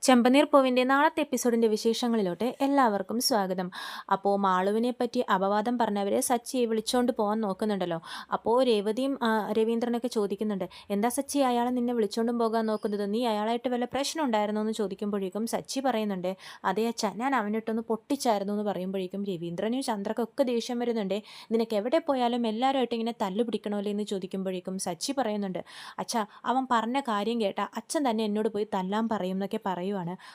ചെമ്പനീർ പൂവിൻ്റെ നാളത്തെ എപ്പിസോഡിൻ്റെ വിശേഷങ്ങളിലോട്ട് എല്ലാവർക്കും സ്വാഗതം. അപ്പോൾ മാളുവിനെ പറ്റി അപവാദം പറഞ്ഞവരെ സച്ചിയെ വിളിച്ചുകൊണ്ട് പോകാൻ നോക്കുന്നുണ്ടല്ലോ. അപ്പോൾ രേവതിയും രവീന്ദ്രനൊക്കെ ചോദിക്കുന്നുണ്ട്, എന്താ സച്ചി അയാളെ നിന്നെ വിളിച്ചുകൊണ്ടും പോകാൻ നോക്കുന്നത്, നീ അയാളായിട്ട് വല്ല പ്രശ്നം ഉണ്ടായിരുന്നോ എന്ന് ചോദിക്കുമ്പോഴേക്കും സച്ചി പറയുന്നുണ്ട്, അതേ അച്ഛ, ഞാൻ അവനിട്ടൊന്ന് പൊട്ടിച്ചായിരുന്നു എന്ന് പറയുമ്പോഴേക്കും രവീന്ദ്രനും ചന്ദ്രക്കൊക്കെ ദേഷ്യം വരുന്നുണ്ട്. നിനക്ക് എവിടെ പോയാലും എല്ലാവരുമായിട്ട് ഇങ്ങനെ തല്ലു പിടിക്കണമല്ലോ എന്ന് ചോദിക്കുമ്പോഴേക്കും സച്ചി പറയുന്നുണ്ട്, അച്ഛ, അവൻ പറഞ്ഞ കാര്യം കേട്ടാ അച്ഛൻ തന്നെ എന്നോട് പോയി തല്ലാൻ പറയും എന്നൊക്കെ പറയുവാണ്.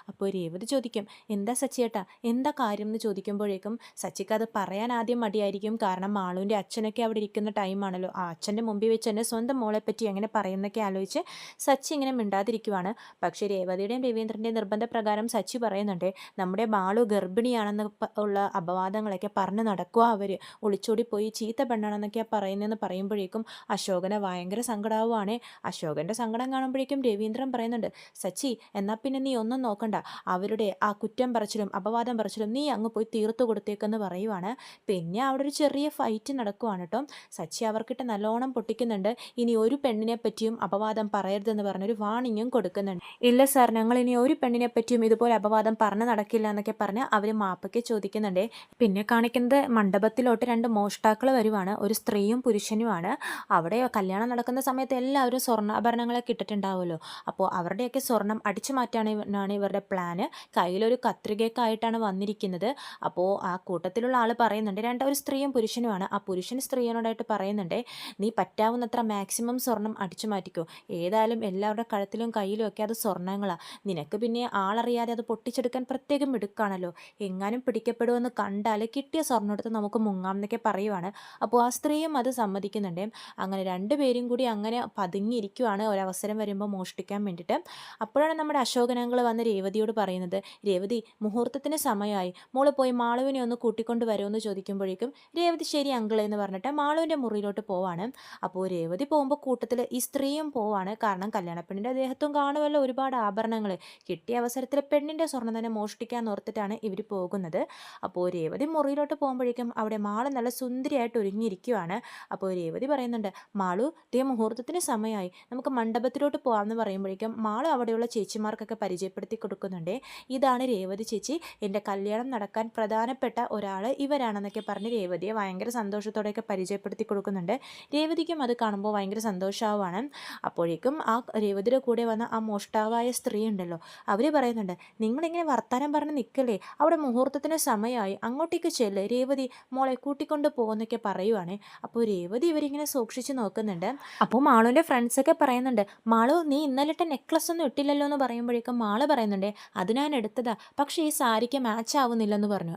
അപ്പോൾ രേവതി ചോദിക്കും, എന്താ സച്ചിയേട്ടാ, എന്താ കാര്യം എന്ന് ചോദിക്കുമ്പോഴേക്കും സച്ചിക്ക് അത് പറയാൻ ആദ്യം മടിയായിരിക്കും. കാരണം മാളുവിൻ്റെ അച്ഛനൊക്കെ അവിടെ ഇരിക്കുന്ന ടൈമാണല്ലോ. ആ അച്ഛൻ്റെ മുമ്പിൽ വെച്ച് തന്നെ സ്വന്തം മോളെ പറ്റി എങ്ങനെ പറയുന്നൊക്കെ ആലോചിച്ച് സച്ചി ഇങ്ങനെ മിണ്ടാതിരിക്കുവാണ്. പക്ഷേ രേവതിയുടെയും രവീന്ദ്രൻ്റെയും നിർബന്ധപ്രകാരം സച്ചി പറയുന്നുണ്ട്, നമ്മുടെ മാളു ഗർഭിണിയാണെന്ന് ഉള്ള അപവാദങ്ങളൊക്കെ പറഞ്ഞ് നടക്കുക, അവർ ഒളിച്ചോടി പോയി ചീത്ത പെണ്ണാണെന്നൊക്കെയാണ് പറയുന്നതെന്ന് പറയുമ്പോഴേക്കും അശോകനെ ഭയങ്കര സങ്കടാവുകയാണ്. അശോകൻ്റെ സങ്കടം കാണുമ്പോഴേക്കും രവീന്ദ്രൻ പറയുന്നുണ്ട്, സച്ചി, എന്നാൽ പിന്നെ നീ ഒന്നും നോക്കണ്ട, അവരുടെ ആ കുറ്റം പറച്ചിലും അപവാദം പറച്ചിലും നീ അങ്ങ് പോയി തീർത്തു കൊടുത്തേക്കെന്ന് പറയുവാണ്. പിന്നെ അവിടെ ഒരു ചെറിയ ഫൈറ്റ് നടക്കുവാണ് കേട്ടോ. സച്ചി അവർക്കിട്ട് നല്ലോണം പൊട്ടിക്കുന്നുണ്ട്. ഇനി ഒരു പെണ്ണിനെ പറ്റിയും അപവാദം പറയരുതെന്ന് പറഞ്ഞൊരു വാണിങ്ങും കൊടുക്കുന്നുണ്ട്. ഇല്ല സാർ, ഞങ്ങൾ ഇനി ഒരു പെണ്ണിനെ പറ്റിയും ഇതുപോലെ അപവാദം പറഞ്ഞു നടക്കില്ല എന്നൊക്കെ പറഞ്ഞ് അവർ മാപ്പൊക്കെ ചോദിക്കുന്നുണ്ട്. പിന്നെ കാണിക്കുന്നത് മണ്ഡപത്തിലോട്ട് രണ്ട് മോഷ്ടാക്കൾ വരുവാണ്, ഒരു സ്ത്രീയും പുരുഷനുമാണ്. അവിടെ കല്യാണം നടക്കുന്ന സമയത്ത് എല്ലാവരും സ്വർണ്ണാഭരണങ്ങളൊക്കെ ഇട്ടിട്ടുണ്ടാവുമല്ലോ. അപ്പോൾ അവരുടെയൊക്കെ സ്വർണം അടിച്ചു മാറ്റാനാണ് ഇവരുടെ പ്ലാന്. കയ്യിലൊരു കത്രികയൊക്കെ ആയിട്ടാണ് വന്നിരിക്കുന്നത്. അപ്പോൾ ആ കൂട്ടത്തിലുള്ള ആൾ പറയുന്നുണ്ട്, ഒരു സ്ത്രീയും പുരുഷനുമാണ്. ആ പുരുഷൻ സ്ത്രീയോടായിട്ട് പറയുന്നുണ്ട്, നീ പറ്റാവുന്നത്ര മാക്സിമം സ്വർണം അടിച്ചു മാറ്റിക്കോ, ഏതായാലും എല്ലാവരുടെ കഴുത്തിലും കയ്യിലും ഒക്കെ അത് സ്വർണ്ണങ്ങളാണ്, നിനക്ക് പിന്നെ ആളറിയാതെ അത് പൊട്ടിച്ചെടുക്കാൻ പ്രത്യേകം മിടുക്കാണല്ലോ, എങ്ങാനും പിടിക്കപ്പെടുമെന്ന് കണ്ടാൽ കിട്ടിയ സ്വർണ്ണം എടുത്ത് നമുക്ക് മുങ്ങാം എന്നൊക്കെ പറയുവാണ്. അപ്പോൾ ആ സ്ത്രീയും അത് സമ്മതിക്കുന്നുണ്ട്. അങ്ങനെ രണ്ടുപേരും കൂടി അങ്ങനെ പതുങ്ങിയിരിക്കുവാണ് ഒരവസരം വരുമ്പോൾ മോഷ്ടിക്കാൻ വേണ്ടിയിട്ട്. അപ്പോഴാണ് നമ്മുടെ അശോകനങ്ങൾ വന്ന് രേവതിയോട് പറയുന്നത്, രേവതി, മുഹൂർത്തത്തിന് സമയമായി, മോള് പോയി മാളുവിനെ ഒന്ന് കൂട്ടിക്കൊണ്ട് വരുമെന്ന് ചോദിക്കുമ്പോഴേക്കും രേവതി ശരി അങ്കിളെ എന്ന് പറഞ്ഞിട്ട് മാളുവിൻ്റെ മുറിയിലോട്ട് പോവാണ്. അപ്പോൾ രേവതി പോകുമ്പോൾ കൂട്ടത്തിൽ ഈ സ്ത്രീയും പോവാണ്. കാരണം കല്യാണപ്പെണ്ണിൻ്റെ ദേഹത്തും കാണുമല്ലോ ഒരുപാട് ആഭരണങ്ങൾ. കിട്ടിയ അവസരത്തിൽ പെണ്ണിൻ്റെ സ്വർണ്ണം തന്നെ മോഷ്ടിക്കാൻ ഓർത്തിട്ടാണ് ഇവർ പോകുന്നത്. അപ്പോൾ രേവതി മുറിയിലോട്ട് പോകുമ്പോഴേക്കും അവിടെ മാള് നല്ല സുന്ദരിയായിട്ട് ഒരുങ്ങിയിരിക്കുവാണ്. അപ്പോൾ രേവതി പറയുന്നുണ്ട്, മാളു, ദേ മുഹൂർത്തത്തിന് സമയമായി, നമുക്ക് മണ്ഡപത്തിലോട്ട് പോകാമെന്ന് പറയുമ്പോഴേക്കും മാളു അവിടെയുള്ള ചേച്ചിമാർക്കൊക്കെ പരിചയപ്പെടുത്തി കൊടുക്കുന്നുണ്ട്. ഇതാണ് രേവതി ചേച്ചി, എൻ്റെ കല്യാണം നടക്കാൻ പ്രധാനപ്പെട്ട ഒരാൾ ഇവരാണെന്നൊക്കെ പറഞ്ഞ് രേവതിയെ ഭയങ്കര സന്തോഷത്തോടെയൊക്കെ പരിചയപ്പെടുത്തി കൊടുക്കുന്നുണ്ട്. രേവതിക്കും അത് കാണുമ്പോൾ ഭയങ്കര സന്തോഷമാവാണ്. അപ്പോഴേക്കും ആ രേവതിയുടെ കൂടെ വന്ന ആ മോഷ്ടാവായ സ്ത്രീ ഉണ്ടല്ലോ, അവർ പറയുന്നുണ്ട്, നിങ്ങളിങ്ങനെ വർത്താനം പറഞ്ഞ് നിൽക്കല്ലേ, അവിടെ മുഹൂർത്തത്തിന് സമയമായി, അങ്ങോട്ടേക്ക് ചെല്ല്, രേവതി മോളെ കൂട്ടിക്കൊണ്ട് പോകുന്നൊക്കെ പറയുവാണ്. അപ്പോൾ രേവതി ഇവരിങ്ങനെ സൂക്ഷിച്ച് നോക്കുന്നുണ്ട്. അപ്പോൾ മാളുവിൻ്റെ ഫ്രണ്ട്സൊക്കെ പറയുന്നുണ്ട്, മാളു, നീ ഇന്നലെ ഇട്ട നെക്ലസ് ഒന്നും ഇട്ടില്ലല്ലോ എന്ന് പറയുമ്പോഴേക്കും മാള് പറയുന്നുണ്ട്, അത് ഞാൻ എടുത്തതാ, പക്ഷേ ഈ സാരിക്ക് മാച്ച് ആവുന്നില്ലെന്ന് പറഞ്ഞു,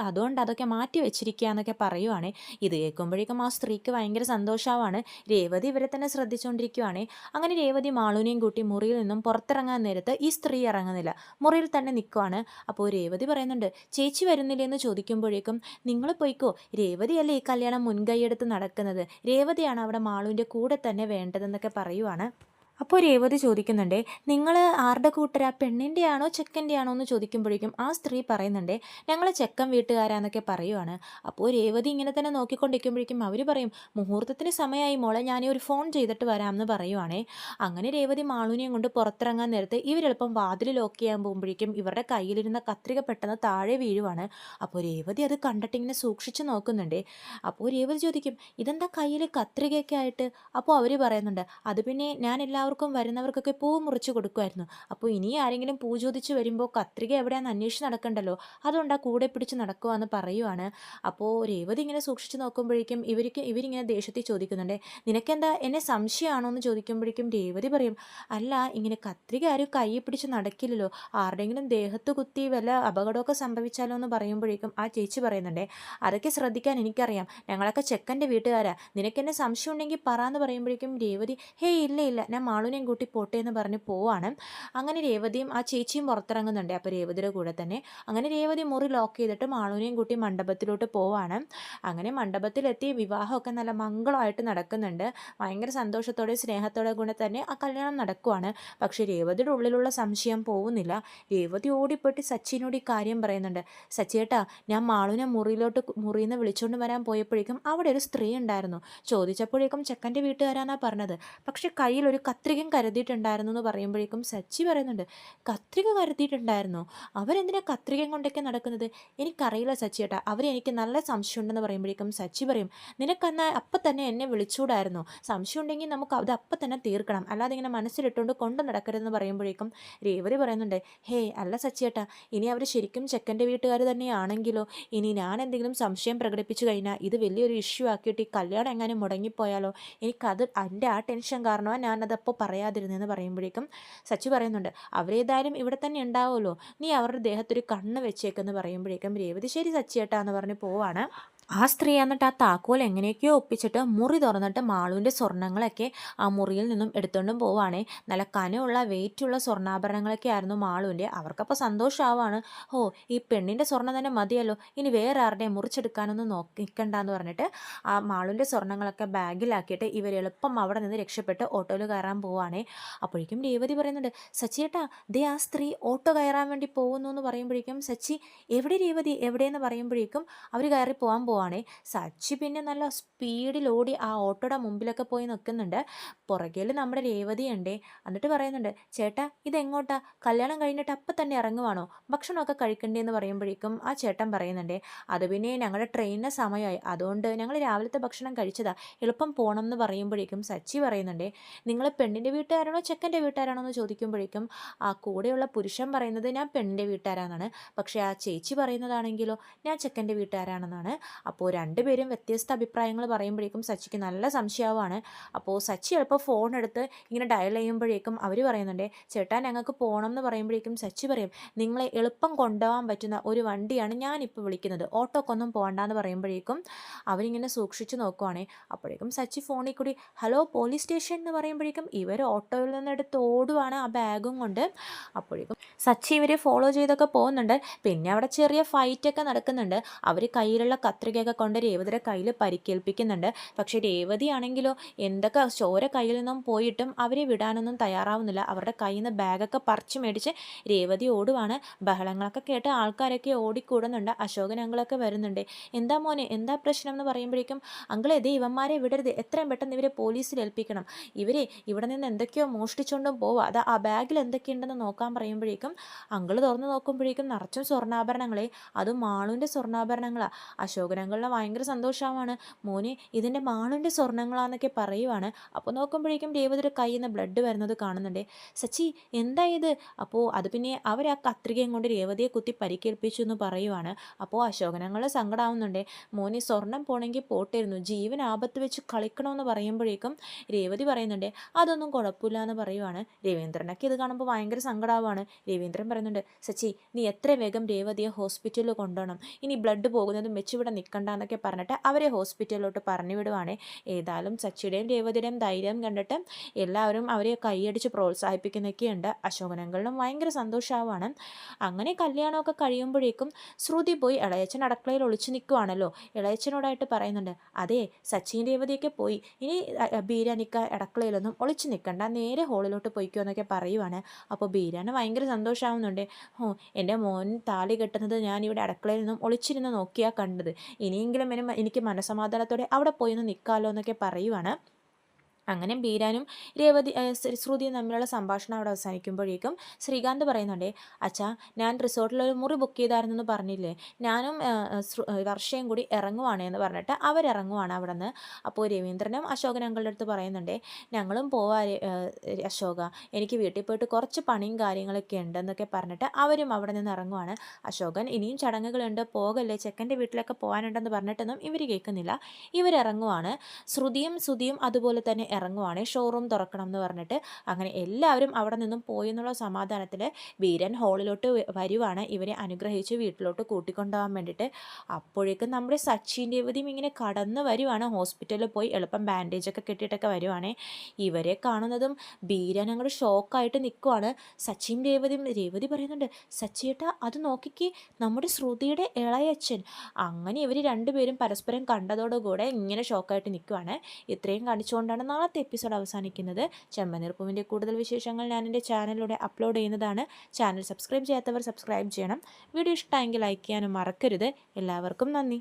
അതുകൊണ്ട് അതൊക്കെ മാറ്റി വെച്ചിരിക്കുക എന്നൊക്കെ പറയുവാണ്. ഇത് കേൾക്കുമ്പോഴേക്കും ആ സ്ത്രീക്ക് ഭയങ്കര സന്തോഷമാവാണ്. രേവതി ഇവരെ തന്നെ ശ്രദ്ധിച്ചുകൊണ്ടിരിക്കുവാണ്. അങ്ങനെ രേവതി മാളുവിനെയും കൂട്ടി മുറിയിൽ നിന്നും പുറത്തിറങ്ങാൻ നേരത്ത് ഈ സ്ത്രീ ഇറങ്ങുന്നില്ല, മുറിയിൽ തന്നെ നിൽക്കുവാണ്. അപ്പോൾ രേവതി പറയുന്നുണ്ട്, ചേച്ചി വരുന്നില്ലേ എന്ന് ചോദിക്കുമ്പോഴേക്കും, നിങ്ങൾ പോയിക്കോ, രേവതിയല്ലേ ഈ കല്യാണം മുൻകൈയെടുത്ത് നടക്കുന്നത്, രേവതിയാണ് അവിടെ മാളുവിൻ്റെ കൂടെ തന്നെ വേണ്ടതെന്നൊക്കെ പറയുവാണ്. അപ്പോൾ രേവതി ചോദിക്കുന്നുണ്ട്, നിങ്ങൾ ആരുടെ കൂട്ടരാ, പെണ്ണിൻ്റെ ആണോ ചെക്കൻ്റെ ആണോ എന്ന് ചോദിക്കുമ്പോഴേക്കും ആ സ്ത്രീ പറയുന്നുണ്ട്, ഞങ്ങൾ ചെക്കൻ വീട്ടുകാരാന്നൊക്കെ പറയുവാണ്. അപ്പോൾ രേവതി ഇങ്ങനെ തന്നെ നോക്കിക്കൊണ്ടിരിക്കുമ്പോഴേക്കും അവർ പറയും, മുഹൂർത്തത്തിന് സമയമായി മോളെ, ഞാൻ ഒരു ഫോൺ ചെയ്തിട്ട് വരാമെന്ന് പറയുവാണേ. അങ്ങനെ രേവതി മാളുവിനെയും കൊണ്ട് പുറത്തിറങ്ങാൻ നേരത്തെ ഇവരെളുപ്പം വാതിൽ ലോക്ക് ചെയ്യാൻ പോകുമ്പോഴേക്കും ഇവരുടെ കയ്യിലിരുന്ന കത്രിക പെട്ടെന്ന് താഴെ വീഴുവാണ്. അപ്പോൾ രേവതി അത് കണ്ടിട്ട് ഇങ്ങനെ സൂക്ഷിച്ച് നോക്കുന്നുണ്ട്. അപ്പോൾ രേവതി ചോദിക്കും, ഇതെന്താ കയ്യിൽ കത്രികയൊക്കെ ആയിട്ട്? അപ്പോൾ അവർ പറയുന്നുണ്ട്, അത് പിന്നെ ഞാൻ എല്ലാവർക്കും വരുന്നവർക്കൊക്കെ പൂ മുറിച്ച് കൊടുക്കുമായിരുന്നു, അപ്പോൾ ഇനി ആരെങ്കിലും പൂ ചോദിച്ച് വരുമ്പോൾ കത്രിക എവിടെയാണെന്ന് അന്വേഷിച്ച് നടക്കണ്ടല്ലോ, അതുകൊണ്ട് ആ കൂടെ പിടിച്ച് നടക്കുവാന്ന് പറയുവാണ്. അപ്പോൾ രേവതി ഇങ്ങനെ സൂക്ഷിച്ച് നോക്കുമ്പോഴേക്കും ഇവരിങ്ങനെ ദേഷ്യത്തിൽ ചോദിക്കുന്നുണ്ട്, നിനക്കെന്താ എന്നെ സംശയമാണോ എന്ന് ചോദിക്കുമ്പോഴേക്കും രേവതി പറയും, അല്ല, ഇങ്ങനെ കത്രിക ആരും കൈ പിടിച്ച് നടക്കില്ലല്ലോ, ആരുടെയെങ്കിലും ദേഹത്ത് കുത്തി വല്ല അപകടമൊക്കെ സംഭവിച്ചാലോ എന്ന് പറയുമ്പോഴേക്കും ആ ചേച്ചി പറയുന്നുണ്ട്, അതൊക്കെ ശ്രദ്ധിക്കാൻ എനിക്കറിയാം, ഞങ്ങളൊക്കെ ചെക്കൻ്റെ വീട്ടുകാരാ, നിനക്കെന്നെ സംശയം ഉണ്ടെങ്കിൽ പറ എന്ന് പറയുമ്പോഴേക്കും രേവതി, ഹേയ് ഇല്ല ഇല്ല, ഞാൻ മാളുവിനെയും കൂട്ടി പോട്ടെ എന്ന് പറഞ്ഞ് പോവാണ്. അങ്ങനെ രേവതിയും ആ ചേച്ചിയും പുറത്തിറങ്ങുന്നുണ്ട്. അപ്പോൾ രേവതിയുടെ കൂടെ തന്നെ അങ്ങനെ രേവതി മുറി ലോക്ക് ചെയ്തിട്ട് മാളുവിനെയും കൂട്ടി മണ്ഡപത്തിലോട്ട് പോവാണ്. അങ്ങനെ മണ്ഡപത്തിലെത്തി വിവാഹമൊക്കെ നല്ല മംഗളമായിട്ട് നടക്കുന്നുണ്ട്. ഭയങ്കര സന്തോഷത്തോടെ സ്നേഹത്തോടെ കൂടെ തന്നെ ആ കല്യാണം നടക്കുവാണ്. പക്ഷേ രേവതിയുടെ ഉള്ളിലുള്ള സംശയം പോകുന്നില്ല. രേവതി ഓടിപ്പോയിട്ട് സച്ചിനോട് ഈ കാര്യം പറയുന്നുണ്ട്, സച്ചിയേട്ടാ, ഞാൻ മാളുവിനെ മുറിയിൽ നിന്ന് വിളിച്ചുകൊണ്ട് വരാൻ പോയപ്പോഴേക്കും അവിടെ ഒരു സ്ത്രീ ഉണ്ടായിരുന്നു, ചോദിച്ചപ്പോഴേക്കും ചെക്കൻ്റെ വീട്ടുകാരാന്നാ പറഞ്ഞത്, പക്ഷെ കയ്യിൽ ഒരു കത്രികയും കരുതിയിട്ടുണ്ടായിരുന്നു എന്ന് പറയുമ്പോഴേക്കും സച്ചി പറയുന്നുണ്ട്, കത്രിക കരുതിയിട്ടുണ്ടായിരുന്നോ? അവരെന്തിനാ കത്രികയും കൊണ്ടൊക്കെ നടക്കുന്നത്? എനിക്കറിയില്ല സച്ചിയേട്ടാ, അവരെനിക്ക് നല്ല സംശയമുണ്ടെന്ന് പറയുമ്പോഴേക്കും സച്ചി പറയും, നിനക്കെന്നാ അപ്പം തന്നെ എന്നെ വിളിച്ചൂടായിരുന്നോ? സംശയം ഉണ്ടെങ്കിൽ നമുക്ക് അത് അപ്പം തന്നെ തീർക്കണം, അല്ലാതെ ഇങ്ങനെ മനസ്സിലിട്ടുകൊണ്ട് കൊണ്ട് നടക്കരുതെന്ന് പറയുമ്പോഴേക്കും രേവതി പറയുന്നുണ്ട്, ഹേ അല്ല സച്ചിയേട്ടാ, ഇനി അവർ ശരിക്കും ചെക്കൻ്റെ വീട്ടുകാർ തന്നെയാണെങ്കിലോ? ഇനി ഞാൻ എന്തെങ്കിലും സംശയം പ്രകടിപ്പിച്ചു കഴിഞ്ഞാൽ ഇത് വലിയൊരു ഇഷ്യൂ ആക്കിയിട്ട് ഈ കല്യാണം എങ്ങാനും മുടങ്ങിപ്പോയാലോ? എനിക്കത് എൻ്റെ ആ ടെൻഷൻ കാരണമാണ് ഞാനതപ്പോൾ പറയാതിരുന്നതെന്ന് പറയുമ്പോഴേക്കും സച്ചി പറയുന്നുണ്ട്, അവരേതായാലും ഇവിടെ തന്നെ ഉണ്ടാവുമല്ലോ, നീ അവരുടെ ദേഹത്തൊരു കണ്ണ് വെച്ചേക്കെന്ന് പറയുമ്പോഴേക്കും രേവതി ശരി സച്ചിയേട്ടാ എന്ന് പറഞ്ഞ് പോവാണ്. ആ സ്ത്രീ എന്നിട്ട് ആ താക്കോൽ എങ്ങനെയൊക്കെയോ ഒപ്പിച്ചിട്ട് മുറി തുറന്നിട്ട് മാളുവിൻ്റെ സ്വർണ്ണങ്ങളൊക്കെ ആ മുറിയിൽ നിന്നും എടുത്തുകൊണ്ടും പോവാണേ. നല്ല കനമുള്ള വെയിറ്റുള്ള സ്വർണ്ണാഭരണങ്ങളൊക്കെ ആയിരുന്നു മാളുവിൻ്റെ. അവർക്കപ്പോൾ സന്തോഷമാവാണ്. ഓ, ഈ പെണ്ണിൻ്റെ സ്വർണ്ണം തന്നെ മതിയല്ലോ, ഇനി വേറെ ആരുടെയും മുറിച്ചെടുക്കാനൊന്നും നിൽക്കണ്ടെന്ന് പറഞ്ഞിട്ട് ആ മാളുവിൻ്റെ സ്വർണ്ണങ്ങളൊക്കെ ബാഗിലാക്കിയിട്ട് ഇവർ എളുപ്പം അവിടെ നിന്ന് രക്ഷപ്പെട്ട് ഓട്ടോയിൽ കയറാൻ പോവാണേ. അപ്പോഴേക്കും രേവതി പറയുന്നുണ്ട്, സച്ചിയേട്ടാ ദേ ആ സ്ത്രീ ഓട്ടോ കയറാൻ വേണ്ടി പോകുന്നു എന്ന് പറയുമ്പോഴേക്കും സച്ചി, എവിടെ രേവതി എവിടെയെന്ന് പറയുമ്പോഴേക്കും അവർ കയറി പോവാണേ. സച്ചി പിന്നെ നല്ല സ്പീഡിൽ ഓടി ആ ഓട്ടോയുടെ മുമ്പിലൊക്കെ പോയി നിൽക്കുന്നുണ്ട്. പുറകിൽ നമ്മുടെ രേവതി ഉണ്ടേ. എന്നിട്ട് പറയുന്നുണ്ട്, ചേട്ടാ ഇതെങ്ങോട്ടാ? കല്യാണം കഴിഞ്ഞിട്ട് അപ്പം തന്നെ ഇറങ്ങുവാണോ? ഭക്ഷണമൊക്കെ കഴിക്കണ്ടേന്ന് പറയുമ്പോഴേക്കും ആ ചേട്ടൻ പറയുന്നുണ്ടേ, അത് പിന്നെ ഞങ്ങളുടെ ട്രെയിനിന് സമയമായി, അതുകൊണ്ട് ഞങ്ങൾ രാവിലത്തെ ഭക്ഷണം കഴിച്ചതാ, എളുപ്പം പോകണം എന്ന് പറയുമ്പോഴേക്കും സച്ചി പറയുന്നുണ്ടേ, നിങ്ങൾ പെണ്ണിൻ്റെ വീട്ടുകാരാണോ ചെക്കൻ്റെ വീട്ടുകാരാണോ എന്ന് ചോദിക്കുമ്പോഴേക്കും ആ കൂടെയുള്ള പുരുഷൻ പറയുന്നത് ഞാൻ പെണ്ണിൻ്റെ വീട്ടുകാരാണെന്നാണ്. പക്ഷേ ആ ചേച്ചി പറയുന്നതാണെങ്കിലോ ഞാൻ ചെക്കൻ്റെ വീട്ടുകാരാണെന്നാണ്. അപ്പോൾ രണ്ടുപേരും വ്യത്യസ്ത അഭിപ്രായങ്ങൾ പറയുമ്പോഴേക്കും സച്ചിക്ക് നല്ല സംശയമാണ്. അപ്പോൾ സച്ചി എളുപ്പം ഫോൺ എടുത്ത് ഇങ്ങനെ ഡയൽ ചെയ്യുമ്പോഴേക്കും അവർ പറയുന്നുണ്ട്, ചേട്ടാ ഞങ്ങൾക്ക് പോകണം എന്ന് പറയുമ്പോഴേക്കും സച്ചി പറയും, നിങ്ങളെ എളുപ്പം കൊണ്ടുപോകാൻ പറ്റുന്ന ഒരു വണ്ടിയാണ് ഞാനിപ്പോൾ വിളിക്കുന്നത്, ഓട്ടോക്കൊന്നും പോകണ്ടെന്ന് പറയുമ്പോഴേക്കും അവരിങ്ങനെ സൂക്ഷിച്ച് നോക്കുവാണേ. അപ്പോഴേക്കും സച്ചി ഫോണിൽ കൂടി ഹലോ പോലീസ് സ്റ്റേഷൻ എന്ന് പറയുമ്പോഴേക്കും ഇവർ ഓട്ടോയിൽ നിന്നെടുത്ത് ഓടുവാണ് ആ ബാഗും കൊണ്ട്. അപ്പോഴേക്കും സച്ചി ഇവരെ ഫോളോ ചെയ്തൊക്കെ പോകുന്നുണ്ട്. പിന്നെ അവിടെ ചെറിയ ഫൈറ്റൊക്കെ നടക്കുന്നുണ്ട്. അവർ കയ്യിലുള്ള കത്രികയൊക്കെ കൊണ്ട് രേവതിയുടെ കയ്യിൽ പരിക്കേൽപ്പിക്കുന്നുണ്ട്. പക്ഷേ രേവതി ആണെങ്കിലോ എന്തൊക്കെ ചോര കയ്യിൽ നിന്നും പോയിട്ടും അവരെ വിടാനൊന്നും തയ്യാറാവുന്നില്ല. അവരുടെ കയ്യിൽ നിന്ന് ബാഗൊക്കെ പറിച്ചു മേടിച്ച് രേവതി ഓടുവാണ്. ബഹളങ്ങളൊക്കെ കേട്ട് ആൾക്കാരൊക്കെ ഓടിക്കൂടുന്നുണ്ട്. അശോകൻ അങ്കിളൊക്കെ വരുന്നുണ്ട്. എന്താ മോനെ എന്താ പ്രശ്നം എന്ന് പറയുമ്പോഴേക്കും, അങ്കിളെ ദേ ഇവന്മാരെ വിടരുത്, എത്രയും പെട്ടെന്ന് ഇവരെ പോലീസിൽ ഏൽപ്പിക്കണം, ഇവരെ ഇവിടെ നിന്ന് എന്തൊക്കെയോ മോഷ്ടിച്ചുകൊണ്ടും പോവുക, അത് ആ ബാഗിൽ എന്തൊക്കെയുണ്ടെന്ന് നോക്കാൻ പറയുമ്പോഴേക്കും അങ്കിള് തുറന്ന് നോക്കുമ്പോഴേക്കും നിറച്ചും സ്വർണ്ണാഭരണങ്ങളെ, അതും മാളുവിൻ്റെ സ്വർണ്ണാഭരണങ്ങളാണ്. അശോകനങ്ങളുടെ ഭയങ്കര സന്തോഷമാണ്, മോനെ ഇതിൻ്റെ മാളുവിൻ്റെ സ്വർണ്ണങ്ങളാന്നൊക്കെ പറയുവാണ്. അപ്പോൾ നോക്കുമ്പോഴേക്കും രേവതിയുടെ കയ്യിൽ നിന്ന് ബ്ലഡ് വരുന്നത് കാണുന്നുണ്ട്. സച്ചി എന്താ ഇത്? അപ്പോൾ അത് പിന്നെ അവർ ആ കത്രികയും കൊണ്ട് രേവതിയെ കുത്തി പരിക്കേൽപ്പിച്ചു എന്ന് പറയുവാണ്. അപ്പോൾ അശോകനങ്ങൾ സങ്കടമാവുന്നുണ്ട്. മോനെ സ്വർണം പോണെങ്കിൽ പോട്ടായിരുന്നു, ജീവൻ ആപത്ത് വെച്ച് കളിക്കണമെന്ന് പറയുമ്പോഴേക്കും രേവതി പറയുന്നുണ്ട്, അതൊന്നും കുഴപ്പമില്ല എന്ന് പറയുവാണ്. രവീന്ദ്രനൊക്കെ ഇത് കാണുമ്പോൾ ഭയങ്കര സങ്കടമാവാണ്. രവീന്ദ്രൻ പറയുന്നുണ്ട്, സച്ചി നീ എത്ര വേഗം രേവതിയെ ഹോസ്പിറ്റലിൽ കൊണ്ടുപോകണം, ഇനി ബ്ലഡ് പോകുന്നതും വെച്ച് ഇവിടെ നിൽക്കണ്ട എന്നൊക്കെ പറഞ്ഞിട്ട് അവരെ ഹോസ്പിറ്റലിലോട്ട് പറഞ്ഞു വിടുവാണേ. ഏതായാലും സച്ചിയുടെയും രേവതിയുടെയും ധൈര്യം കണ്ടിട്ട് എല്ലാവരും അവരെ കൈയടിച്ച് പ്രോത്സാഹിപ്പിക്കുന്നൊക്കെയുണ്ട്. അശോകനങ്ങളിലും ഭയങ്കര സന്തോഷമാവാണ്. അങ്ങനെ കല്യാണമൊക്കെ കഴിയുമ്പോഴേക്കും ശ്രുതി പോയി ഇളയച്ചൻ അടുക്കളയിൽ ഒളിച്ചു നിൽക്കുവാണല്ലോ. ഇളയച്ചനോടായിട്ട് പറയുന്നുണ്ട്, അതെ സച്ചിൻ രേവതിയൊക്കെ പോയി, ഇനി ബീരാനിക്ക അടുക്കളയിലൊന്നും ഒളിച്ചു നിൽക്കണ്ട, നേരെ ഹോളിലോട്ട് പോയിക്കോ എന്നൊക്കെ പറയുവാണ്. അപ്പോൾ ബീരാന് ഭയങ്കര സന്തോഷമാവുന്നുണ്ട്. ഓ, എൻ്റെ മോൻ താലി കെട്ടുന്നത് ഞാനിവിടെ അടുക്കളയിൽ നിന്നും ഒളിച്ചിരുന്ന് നോക്കിയാൽ കണ്ടത്, ഇനിയെങ്കിലും എനിക്ക് മനസ്സമാധാനത്തോടെ അവിടെ പോയി ഒന്ന് നിൽക്കാമല്ലോ എന്നൊക്കെ പറയുവാണ്. അങ്ങനെ ബീരാനും ശ്രുതിയും തമ്മിലുള്ള സംഭാഷണം അവിടെ അവസാനിക്കുമ്പോഴേക്കും ശ്രീകാന്ത് പറയുന്നുണ്ടേ, അച്ഛാ ഞാൻ റിസോർട്ടിലൊരു മുറി ബുക്ക് ചെയ്തായിരുന്നെന്ന് പറഞ്ഞില്ലേ, ഞാനും വർഷയും കൂടി ഇറങ്ങുവാണ് എന്ന് പറഞ്ഞിട്ട് അവരിറങ്ങുവാണ് അവിടെ നിന്ന്. അപ്പോൾ രവീന്ദ്രനും അശോകൻ അങ്കളുടെ അടുത്ത് പറയുന്നുണ്ടേ, ഞങ്ങളും പോവാ അശോക, എനിക്ക് വീട്ടിൽ പോയിട്ട് കുറച്ച് പണിയും കാര്യങ്ങളൊക്കെ ഉണ്ടെന്നൊക്കെ പറഞ്ഞിട്ട് അവരും അവിടെ നിന്ന് ഇറങ്ങുവാണ്. അശോകൻ ഇനിയും ചടങ്ങുകളുണ്ട്, പോകല്ലേ, ചെക്കൻ്റെ വീട്ടിലൊക്കെ പോകാനുണ്ടെന്ന് പറഞ്ഞിട്ടൊന്നും ഇവർ കേൾക്കുന്നില്ല. ഇവരിറങ്ങുവാണ്. ശ്രുതിയും അതുപോലെ തന്നെ ഇറങ്ങുവാണ്, ഷോറൂം തുറക്കണം എന്ന് പറഞ്ഞിട്ട്. അങ്ങനെ എല്ലാവരും അവിടെ നിന്നും പോയി എന്നുള്ള സമാധാനത്തിൽ വീരൻ ഹോളിലോട്ട് വരുവാണ് ഇവരെ അനുഗ്രഹിച്ച് വീട്ടിലോട്ട് കൂട്ടിക്കൊണ്ടുപോകാൻ വേണ്ടിയിട്ട്. അപ്പോഴേക്കും നമ്മുടെ സച്ചിൻ രേവതിയും ഇങ്ങനെ കടന്ന് വരുവാണ്. ഹോസ്പിറ്റലിൽ പോയി എളുപ്പം ബാൻഡേജൊക്കെ കെട്ടിയിട്ടൊക്കെ വരുവാണ്. ഇവരെ കാണുന്നതും ബീരൻ അങ്ങോട്ട് ഷോക്കായിട്ട് നിൽക്കുവാണ്. സച്ചിൻ രേവതി പറയുന്നുണ്ട്, സച്ചിയേട്ടാ അത് നോക്കിക്കേ, നമ്മുടെ ശ്രുതിയുടെ ഇളയച്ചൻ. അങ്ങനെ ഇവർ രണ്ടുപേരും പരസ്പരം കണ്ടതോടുകൂടെ ഇങ്ങനെ ഷോക്കായിട്ട് നിൽക്കുവാണ്. ഇത്രയും കാണിച്ചുകൊണ്ടാണ് നാളത്തെ എപ്പിസോഡ് അവസാനിക്കുന്നത്. ചെമ്പനീർ പൂവിൻ്റെ കൂടുതൽ വിശേഷങ്ങൾ ഞാൻ എൻ്റെ ചാനലിലൂടെ അപ്ലോഡ് ചെയ്യുന്നതാണ്. ചാനൽ സബ്സ്ക്രൈബ് ചെയ്യാത്തവർ സബ്സ്ക്രൈബ് ചെയ്യണം. വീഡിയോ ഇഷ്ടമായെങ്കിൽ ലൈക്ക് ചെയ്യാനും മറക്കരുത്. എല്ലാവർക്കും നന്ദി.